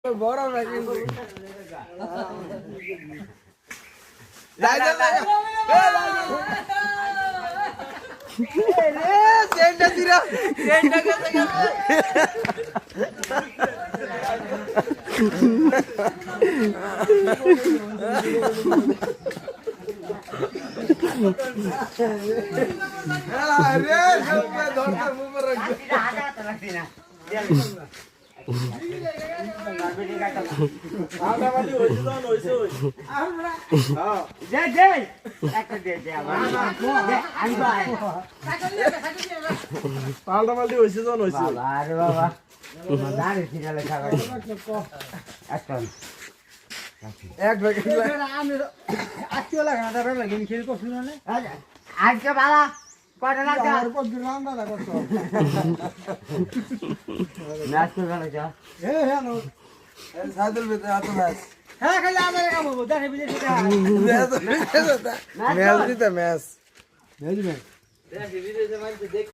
বড় না কিন্তু পাল্টাপাল্টি হয়েছে যখন হয়েছে আরে বাবা দাঁড়িয়ে ঠিকালে খাবার এক প্যাকেট আমি আজকে লাগে না তারপরে লাগে খেয়ে করছিল না আজকে বাবা কয়টা লাগবে আর কত দিন রান্না করছো ম্যাচ করে গেল যা হ্যাঁ সাইদুল ভিতরে এত ম্যাচ হ্যাঁ খালি আমার কাম হবো দেখে বিজে ঠিকা ম্যাচ দিতে ম্যাচ ম্যাচ